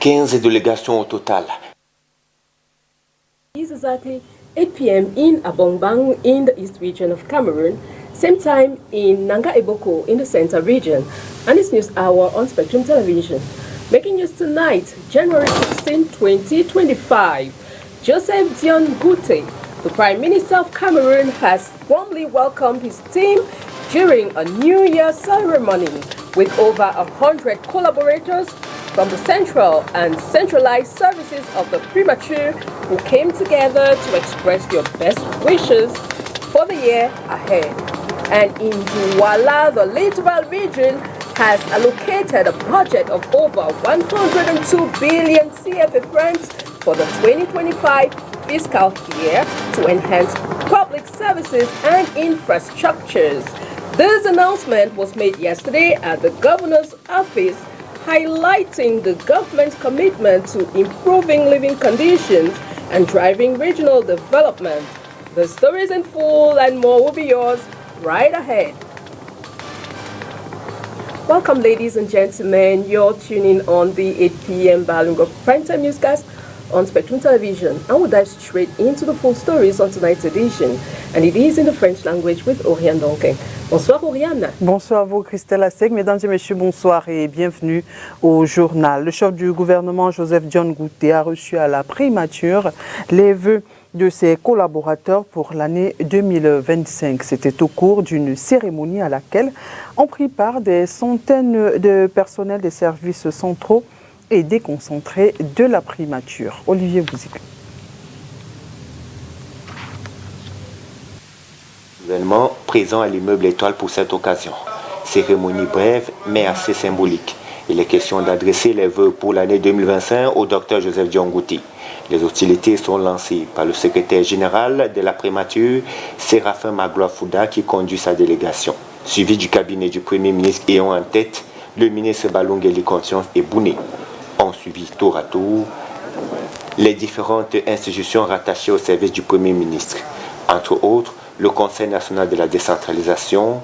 15 délégations au total. It's exactly 8 p.m. in Abongbang in the East region of Cameroon, same time in Nanga Eboko in the Center region, and it's News Hour on Spectrum Television. Making news tonight, January 16, 2025, Joseph Dion Gute, the Prime Minister of Cameroon, has warmly welcomed his team during a New Year ceremony with over 100 collaborators from the central and centralized services of the premature who came together to express their best wishes for the year ahead. And in Duala, the Littoral region has allocated a budget of over 102 billion CFA francs for the 2025 fiscal year to enhance public services and infrastructures. This announcement was made yesterday at the governor's office, highlighting the government's commitment to improving living conditions and driving regional development. The stories in full and more will be yours right ahead. Welcome, ladies and gentlemen. You're tuning on the 8 p.m. Bilingue Primetime Newscast on Spectrum Television, and we'll dive straight into the full stories on tonight's edition. And it is in the French language with Oriane Donquin. Bonsoir Oriane. Bonsoir à vous Christelle Asseg. Mesdames et messieurs, bonsoir et bienvenue au journal. Le chef du gouvernement Joseph Dion Gute a reçu à la primature les vœux de ses collaborateurs pour l'année 2025. C'était au cours d'une cérémonie à laquelle ont pris part des centaines de personnels des services centraux et déconcentrés de la primature. Olivier Bouzic. Gouvernement présent à l'immeuble Étoile pour cette occasion. Cérémonie brève mais assez symbolique. Il est question d'adresser les vœux pour l'année 2025 au Dr Joseph Dion Gute. Les hostilités sont lancées par le secrétaire général de la primature, Séraphin Magloire Fouda, qui conduit sa délégation. Suivi du cabinet du Premier ministre ayant en tête le ministre Balungeli Conscience et Bouné. Ont suivi tour à tour les différentes institutions rattachées au service du Premier ministre. Entre autres, le Conseil national de la décentralisation,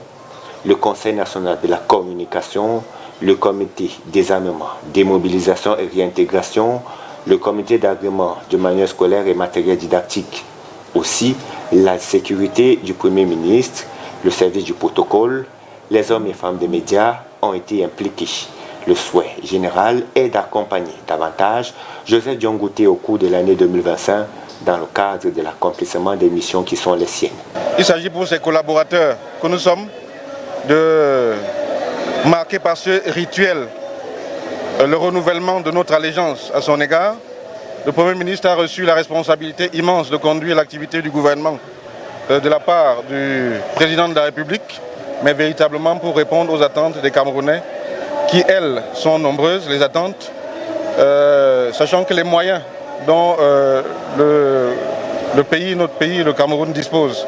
le Conseil national de la communication, le comité des armements, démobilisation et réintégration, le comité d'agrément de manuels scolaires et matériel didactique. Aussi, la sécurité du Premier ministre, le service du protocole, les hommes et femmes des médias ont été impliqués. Le souhait général est d'accompagner davantage Joseph Dion Gute au cours de l'année 2025 dans le cadre de l'accomplissement des missions qui sont les siennes. Il s'agit pour ses collaborateurs que nous sommes de marquer par ce rituel le renouvellement de notre allégeance à son égard. Le Premier ministre a reçu la responsabilité immense de conduire l'activité du gouvernement de la part du président de la République, mais véritablement pour répondre aux attentes des Camerounais qui, elles, sont nombreuses, les attentes, sachant que les moyens dont notre pays, le Cameroun, dispose,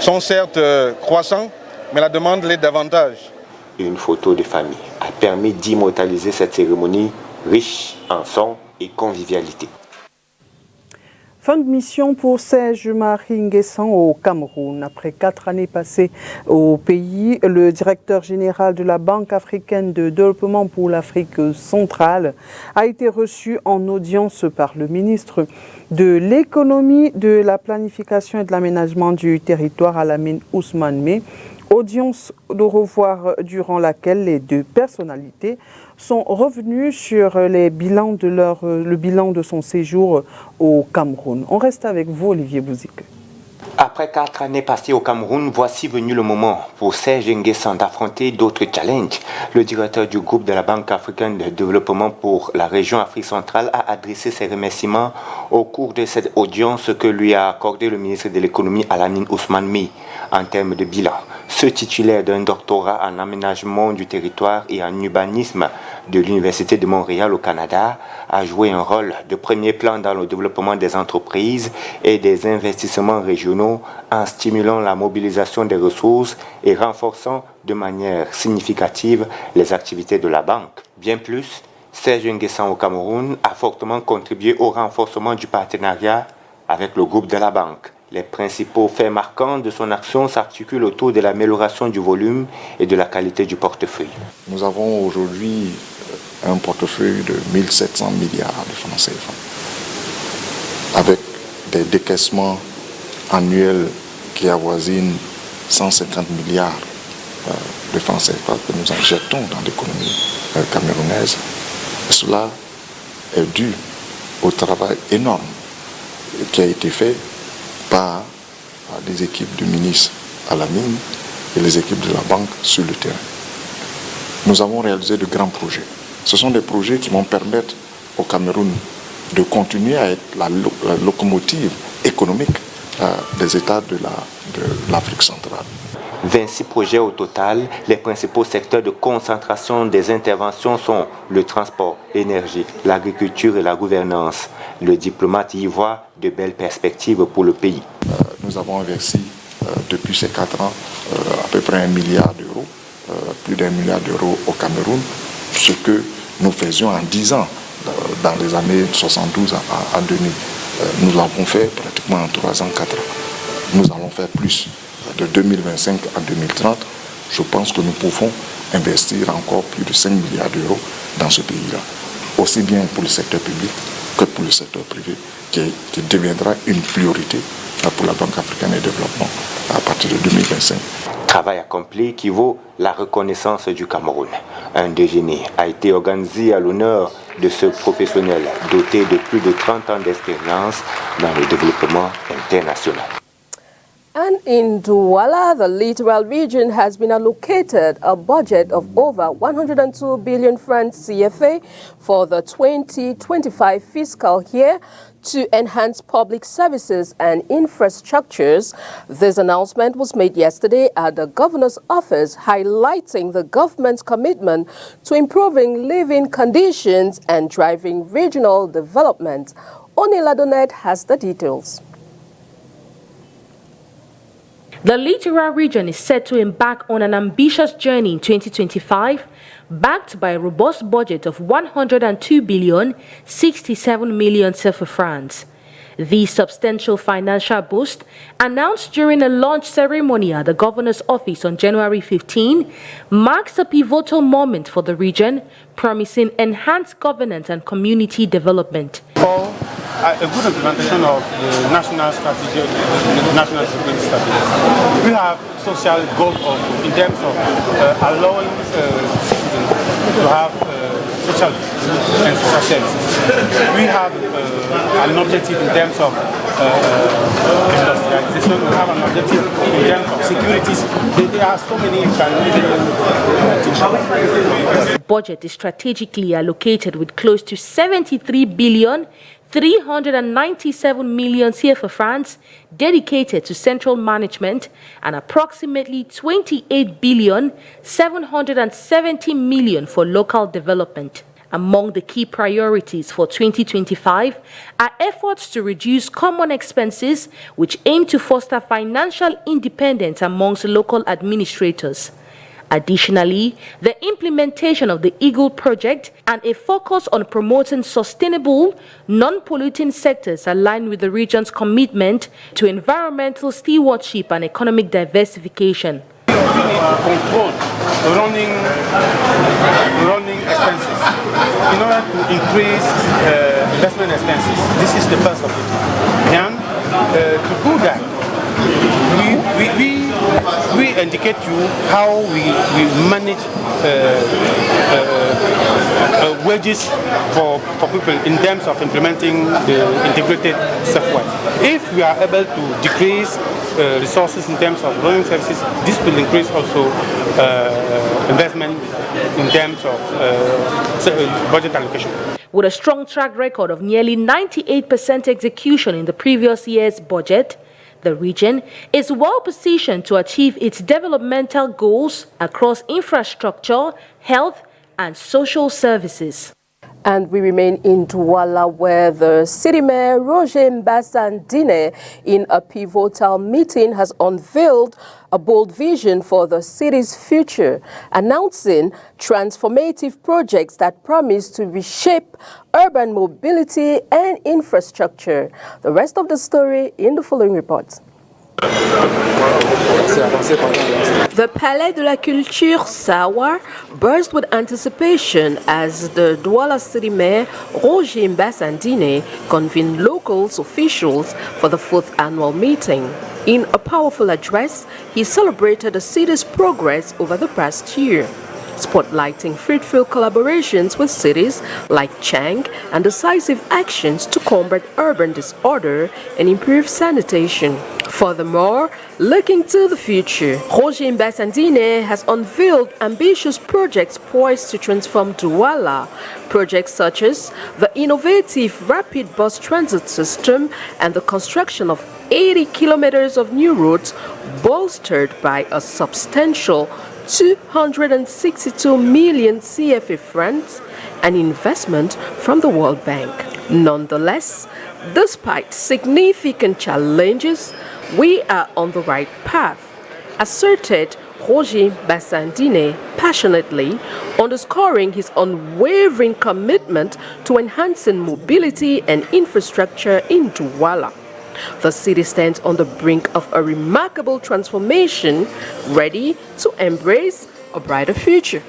sont certes croissants, mais la demande l'est davantage. Une photo de famille a permis d'immortaliser cette cérémonie riche en son et convivialité. Fin de mission pour Serge Marie Nguessan au Cameroun. Après 4 années passées au pays, le directeur général de la Banque africaine de développement pour l'Afrique centrale a été reçu en audience par le ministre de l'économie, de la planification et de l'aménagement du territoire Alamine Ousmane May. Audience de revoir durant laquelle les deux personnalités sont revenus sur le bilan de son séjour au Cameroun. On reste avec vous, Olivier Bouzic. Après 4 années passées au Cameroun, voici venu le moment pour Serge Nguessan d'affronter d'autres challenges. Le directeur du groupe de la Banque africaine de développement pour la région Afrique centrale a adressé ses remerciements au cours de cette audience que lui a accordé le ministre de l'économie Alamine Ousmane May en termes de bilan. Ce titulaire d'un doctorat en aménagement du territoire et en urbanisme de l'Université de Montréal au Canada a joué un rôle de premier plan dans le développement des entreprises et des investissements régionaux en stimulant la mobilisation des ressources et renforçant de manière significative les activités de la banque. Bien plus, Serge Nguessan au Cameroun a fortement contribué au renforcement du partenariat avec le groupe de la banque. Les principaux faits marquants de son action s'articulent autour de l'amélioration du volume et de la qualité du portefeuille. Nous avons aujourd'hui un portefeuille de 1700 milliards de francs CFA, avec des décaissements annuels qui avoisinent 150 milliards de francs CFA que nous injectons dans l'économie camerounaise. Cela est dû au travail énorme qui a été fait par les équipes du ministre à la mine et les équipes de la banque sur le terrain. Nous avons réalisé de grands projets. Ce sont des projets qui vont permettre au Cameroun de continuer à être la locomotive économique des États de l'Afrique centrale. 26 projets au total. Les principaux secteurs de concentration des interventions sont le transport, l'énergie, l'agriculture et la gouvernance. Le diplomate y voit de belles perspectives pour le pays. Nous avons investi depuis ces 4 ans à peu près 1 milliard d'euros, plus d'1 milliard d'euros au Cameroun, ce que nous faisions en 10 ans, dans les années 72 à 2000. Nous l'avons fait pratiquement en 3 ans, 4 ans. Nous allons faire plus. De 2025 à 2030, je pense que nous pouvons investir encore plus de 5 milliards d'euros dans ce pays-là, aussi bien pour le secteur public que pour le secteur privé, qui deviendra une priorité pour la Banque africaine de développement à partir de 2025. Travail accompli qui vaut la reconnaissance du Cameroun. Un déjeuner a été organisé à l'honneur de ce professionnel doté de plus de 30 ans d'expérience dans le développement international. And in Duala, the Littoral region has been allocated a budget of over 102 billion francs CFA for the 2025 fiscal year to enhance public services and infrastructures. This announcement was made yesterday at the governor's office, highlighting the government's commitment to improving living conditions and driving regional development. Onila Donet has the details. The Littoral region is set to embark on an ambitious journey in 2025, backed by a robust budget of 102 billion 67 million CFA francs. The substantial financial boost, announced during a launch ceremony at the governor's office on January 15, marks a pivotal moment for the region, promising enhanced governance and community development. A good implementation of the national strategy, the national security strategy. We have social goals in terms of allowing citizens to have social and social services. We have an objective in terms of industrialization. We have an objective in terms of securities. There are so many The budget is strategically allocated with close to 73 billion 397 million CFA francs dedicated to central management and approximately 28 billion 770 million for local development. Among the key priorities for 2025 are efforts to reduce common expenses, which aim to foster financial independence amongst local administrators. Additionally, the implementation of the Eagle project and a focus on promoting sustainable, non-polluting sectors align with the region's commitment to environmental stewardship and economic diversification. We need to control running expenses in order to increase investment expenses. This is the first of it. And to do that, we indicate you how we manage wages for people in terms of implementing the integrated software. If we are able to decrease resources in terms of running services, this will increase also investment in terms of budget allocation. With a strong track record of nearly 98% execution in the previous year's budget, the region is well positioned to achieve its developmental goals across infrastructure, health, and social services. And we remain in Duala, where the city mayor, Roger Mbasandine, in a pivotal meeting, has unveiled a bold vision for the city's future, announcing transformative projects that promise to reshape urban mobility and infrastructure. The rest of the story in the following report. The Palais de la Culture Sawa burst with anticipation as the Duala city mayor Roger Mbassandine convened local officials for the 4th annual meeting. In a powerful address, he celebrated the city's progress over the past year, spotlighting fruitful collaborations with cities like Chang and decisive actions to combat urban disorder and improve sanitation. Furthermore, looking to the future, Roger Mbassandine has unveiled ambitious projects poised to transform Duala. Projects such as the innovative rapid bus transit system and the construction of 80 kilometers of new roads bolstered by a substantial 262 million CFA francs, an investment from the World Bank. Nonetheless, despite significant challenges, we are on the right path, asserted Roger Mbassandine passionately, underscoring his unwavering commitment to enhancing mobility and infrastructure in Duala. The city stands on the brink of a remarkable transformation, ready to embrace a brighter future.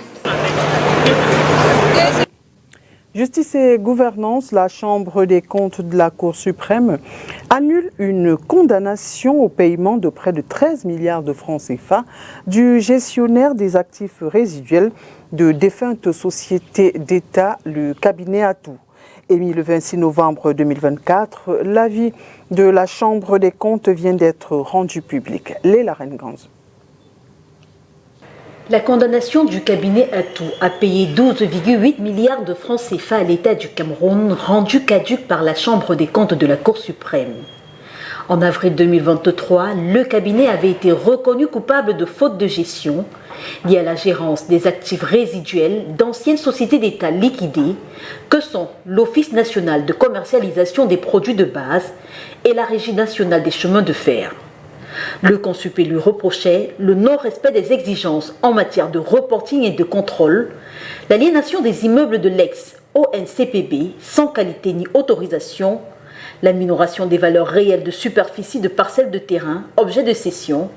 Justice et gouvernance, la Chambre des comptes de la Cour suprême annule une condamnation au paiement de près de 13 milliards de francs CFA du gestionnaire des actifs résiduels de défuntes sociétés d'État, le cabinet Atout. Émis le 26 novembre 2024, l'avis de la Chambre des comptes vient d'être rendu public. Léla Renganz. La condamnation du cabinet Atout à payer 12,8 milliards de francs CFA à l'État du Cameroun, rendue caduque par la Chambre des comptes de la Cour suprême. En avril 2023, le cabinet avait été reconnu coupable de faute de gestion liée à la gérance des actifs résiduels d'anciennes sociétés d'État liquidées que sont l'Office national de commercialisation des produits de base et la Régie nationale des chemins de fer. Le consuper lui reprochait le non-respect des exigences en matière de reporting et de contrôle, l'aliénation des immeubles de l'ex-ONCPB sans qualité ni autorisation, la minoration des valeurs réelles de superficie de parcelles de terrain, objet de cession,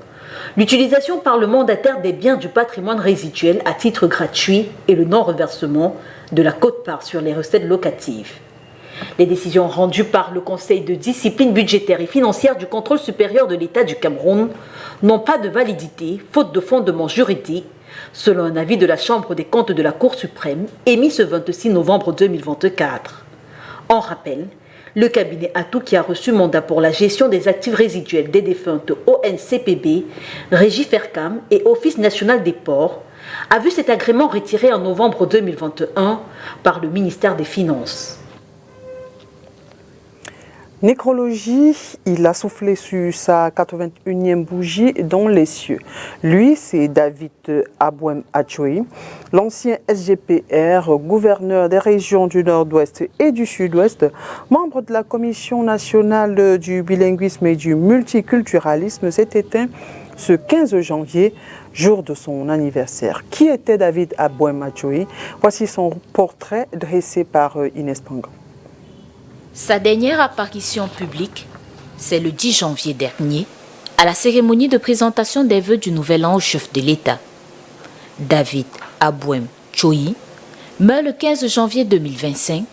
l'utilisation par le mandataire des biens du patrimoine résiduel à titre gratuit et le non-reversement de la quote-part sur les recettes locatives. Les décisions rendues par le Conseil de discipline budgétaire et financière du contrôle supérieur de l'État du Cameroun n'ont pas de validité, faute de fondement juridique, selon un avis de la Chambre des comptes de la Cour suprême émis ce 26 novembre 2024. En rappel, le cabinet Atout, qui a reçu mandat pour la gestion des actifs résiduels des défuntes ONCPB, Régie Fercam et Office national des ports, a vu cet agrément retiré en novembre 2021 par le ministère des Finances. Nécrologie, il a soufflé sur sa 81e bougie dans les cieux. Lui, c'est David Abouem Achoui, l'ancien SGPR, gouverneur des régions du Nord-Ouest et du Sud-Ouest, membre de la Commission nationale du bilinguisme et du multiculturalisme, s'est éteint ce 15 janvier, jour de son anniversaire. Qui était David Abouem Achoui? Voici son portrait dressé par Inès Pangan. Sa dernière apparition publique, c'est le 10 janvier dernier, à la cérémonie de présentation des vœux du nouvel an au chef de l'État. David Abouem Achoui meurt le 15 janvier 2025,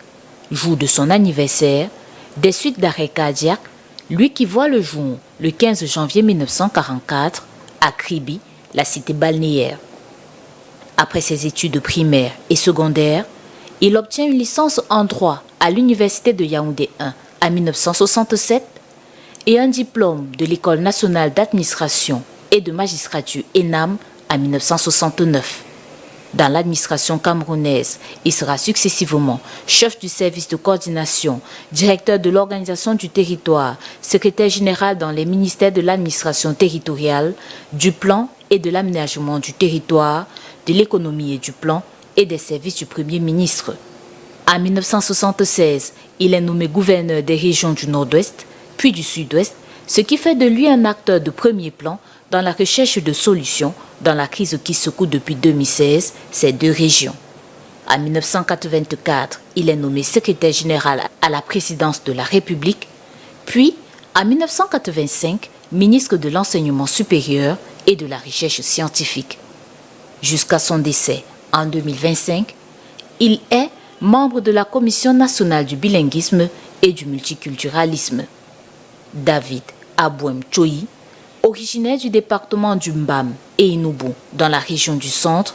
jour de son anniversaire, des suites d'arrêt cardiaque, lui qui voit le jour le 15 janvier 1944 à Kribi, la cité balnéaire. Après ses études primaires et secondaires, il obtient une licence en droit à l'université de Yaoundé 1 en 1967 et un diplôme de l'École nationale d'administration et de magistrature ENAM en 1969. Dans l'administration camerounaise, il sera successivement chef du service de coordination, directeur de l'organisation du territoire, secrétaire général dans les ministères de l'administration territoriale, du plan et de l'aménagement du territoire, de l'économie et du plan et des services du Premier ministre. En 1976, il est nommé gouverneur des régions du Nord-Ouest, puis du Sud-Ouest, ce qui fait de lui un acteur de premier plan dans la recherche de solutions dans la crise qui secoue depuis 2016 ces deux régions. En 1984, il est nommé secrétaire général à la présidence de la République, puis en 1985, ministre de l'Enseignement supérieur et de la Recherche scientifique. Jusqu'à son décès en 2025, il est membre de la Commission nationale du bilinguisme et du multiculturalisme. David Abouem Choyi, originaire du département du Mbam et Inubu dans la région du Centre,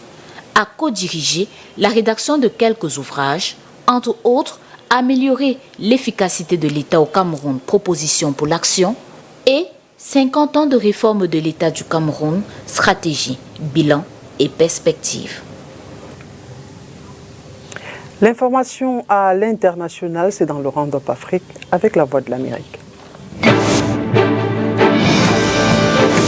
a co-dirigé la rédaction de quelques ouvrages, entre autres Améliorer l'efficacité de l'État au Cameroun, proposition pour l'action, et 50 ans de réforme de l'État du Cameroun, stratégie, bilan et perspective. L'information à l'international, c'est dans le Round-up Afrique avec la Voix de l'Amérique.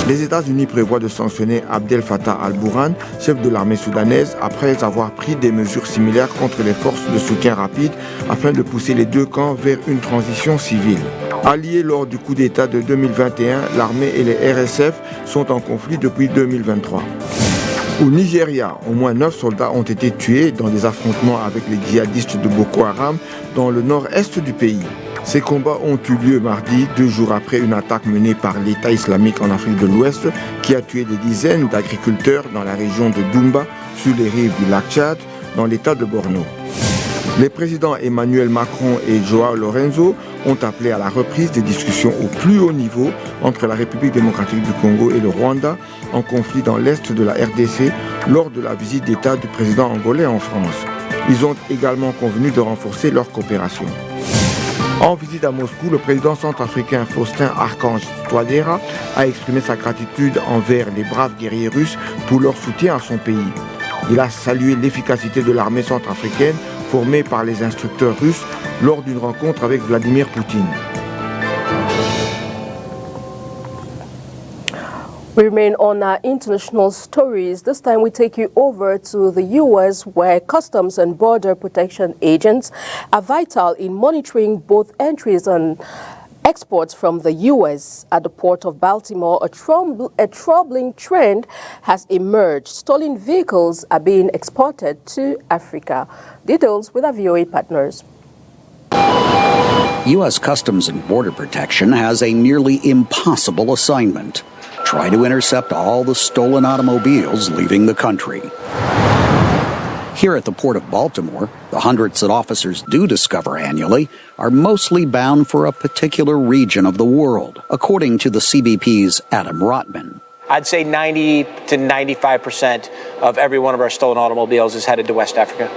Les États-Unis prévoient de sanctionner Abdel Fattah al-Burhan, chef de l'armée soudanaise, après avoir pris des mesures similaires contre les forces de soutien rapide afin de pousser les deux camps vers une transition civile. Alliés lors du coup d'État de 2021, l'armée et les RSF sont en conflit depuis 2023. Au Nigeria, au moins 9 soldats ont été tués dans des affrontements avec les djihadistes de Boko Haram dans le nord-est du pays. Ces combats ont eu lieu mardi, 2 jours après une attaque menée par l'État islamique en Afrique de l'Ouest qui a tué des dizaines d'agriculteurs dans la région de Dumba, sur les rives du lac Tchad, dans l'État de Borno. Les présidents Emmanuel Macron et Joao Lorenzo ont appelé à la reprise des discussions au plus haut niveau entre la République démocratique du Congo et le Rwanda, en conflit dans l'est de la RDC, lors de la visite d'État du président angolais en France. Ils ont également convenu de renforcer leur coopération. En visite à Moscou, le président centrafricain Faustin Archange Touadéra a exprimé sa gratitude envers les braves guerriers russes pour leur soutien à son pays. Il a salué l'efficacité de l'armée centrafricaine formée par les instructeurs russes lors d'une rencontre avec Vladimir Poutine. We remain on our international stories. This time we take you over to the U.S., where Customs and Border Protection agents are vital in monitoring both entries and exports from the U.S. At the port of Baltimore, a troubling trend has emerged. Stolen vehicles are being exported to Africa. Details with our VOA partners. U.S. Customs and Border Protection has a nearly impossible assignment. Try to intercept all the stolen automobiles leaving the country. Here at the Port of Baltimore, the hundreds that officers do discover annually are mostly bound for a particular region of the world, according to the CBP's Adam Rotman. I'd say 90 to 95% of every one of our stolen automobiles is headed to West Africa.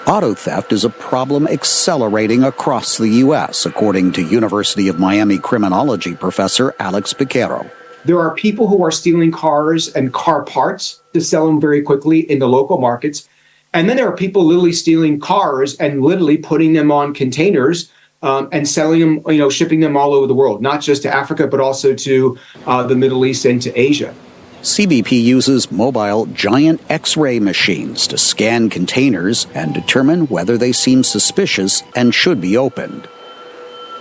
Auto theft is a problem accelerating across the U.S., according to University of Miami criminology professor Alex Piquero. There are people who are stealing cars and car parts to sell them very quickly in the local markets. And then there are people literally stealing cars and literally putting them on containers and selling them, shipping them all over the world, not just to Africa, but also to the Middle East and to Asia. CBP uses mobile giant X-ray machines to scan containers and determine whether they seem suspicious and should be opened.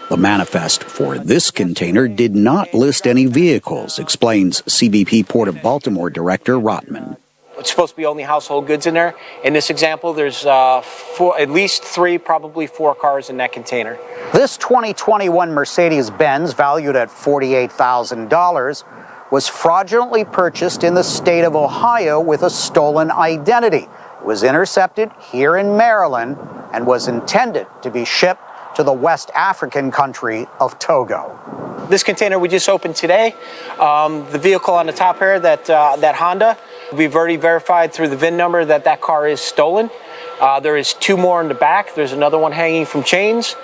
The manifest for this container did not list any vehicles, explains CBP Port of Baltimore Director Rotman. It's supposed to be only household goods in there. In this example, there's at least 3, probably 4 cars in that container. This 2021 Mercedes-Benz, valued at $48,000, was fraudulently purchased in the state of Ohio with a stolen identity. It was intercepted here in Maryland and was intended to be shipped to the West African country of Togo. This container we just opened today, the vehicle on the top here, that Honda, we've already verified through the VIN number that car is stolen. There is 2 more in the back. There's another one hanging from chains.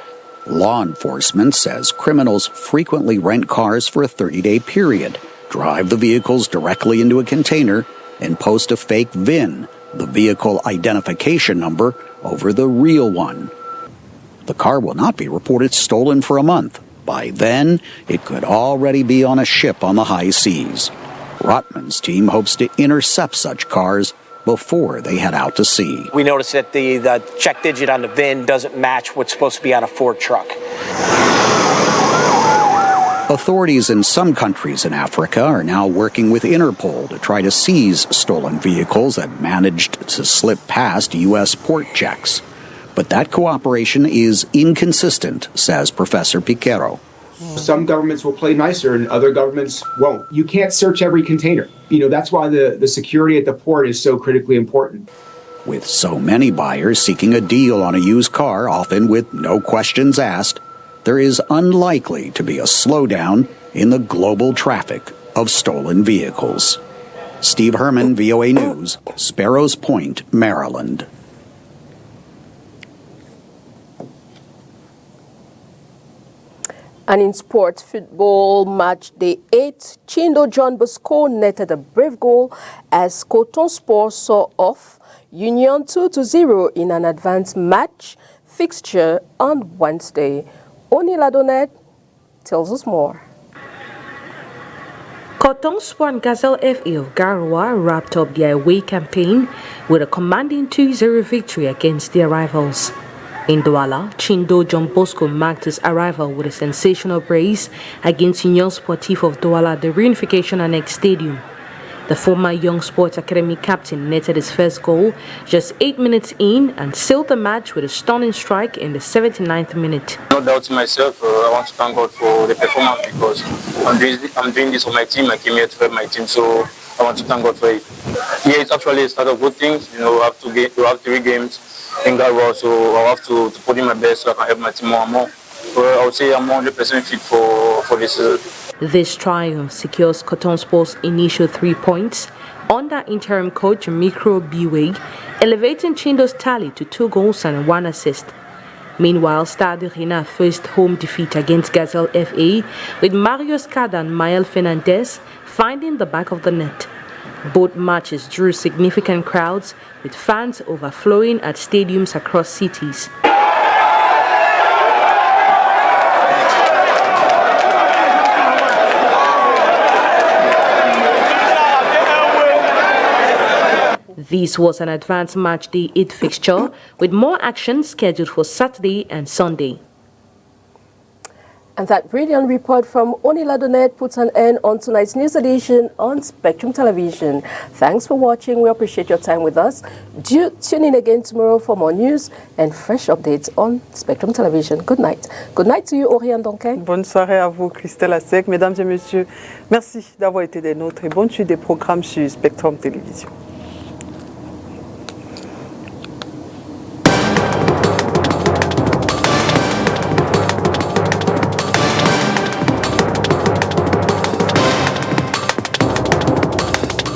Law enforcement says criminals frequently rent cars for a 30-day period, drive the vehicles directly into a container, and post a fake VIN, the vehicle identification number, over the real one. The car will not be reported stolen for a month. By then, it could already be on a ship on the high seas. Rotman's team hopes to intercept such cars before they head out to sea. We noticed that the check digit on the VIN doesn't match what's supposed to be on a Ford truck. Authorities in some countries in Africa are now working with Interpol to try to seize stolen vehicles that managed to slip past U.S. port checks. But that cooperation is inconsistent, says Professor Piquero. Some governments will play nicer and other governments won't. You can't search every container. That's why the security at the port is so critically important. With so many buyers seeking a deal on a used car, often with no questions asked, there is unlikely to be a slowdown in the global traffic of stolen vehicles. Steve Herman, VOA News, Sparrows Point, Maryland. And in sport, football match day 8, Chindo John Bosco netted a brave goal as Coton Sport saw off Union 2-0 in an advanced match fixture on Wednesday. Oni Ladonet tells us more. Coton Sport and Gazelle FA of Garoua wrapped up their away campaign with a commanding 2-0 victory against their rivals. In Duala, Chindo John Bosco marked his arrival with a sensational brace against Union Sportif of Duala at the Reunification Annex Stadium. The former Young Sports Academy captain netted his first goal just 8 minutes in and sealed the match with a stunning strike in the 79th minute. No doubt in myself, I want to thank God for the performance because I'm doing this for my team. I came here to help my team, so I want to thank God for it. Yeah, it's actually a start of good things. We have 3 games in Garoua, so I have to put in my best so I can help my team more and more. So I would say I'm 100% fit for this season. This triumph secures Coton Sport's initial 3 points under interim coach Mikro Biweg, elevating Chindo's tally to 2 goals and 1 assist. Meanwhile, Stade Rena faced home defeat against Gazelle FA with Mario Scada and Mael Fernandez finding the back of the net. Both matches drew significant crowds, with fans overflowing at stadiums across cities. This was an advanced match day 8 fixture, with more action scheduled for Saturday and Sunday. And that brilliant report from Oni Ladonet puts an end on tonight's news edition on Spectrum Television. Thanks for watching. We appreciate your time with us. Do tune in again tomorrow for more news and fresh updates on Spectrum Television. Good night. Good night to you, Oriane Donquin. Bonne soirée à vous, Christelle Assec. Mesdames et messieurs, merci d'avoir été des nôtres et bonne suite des programmes sur Spectrum Télévision.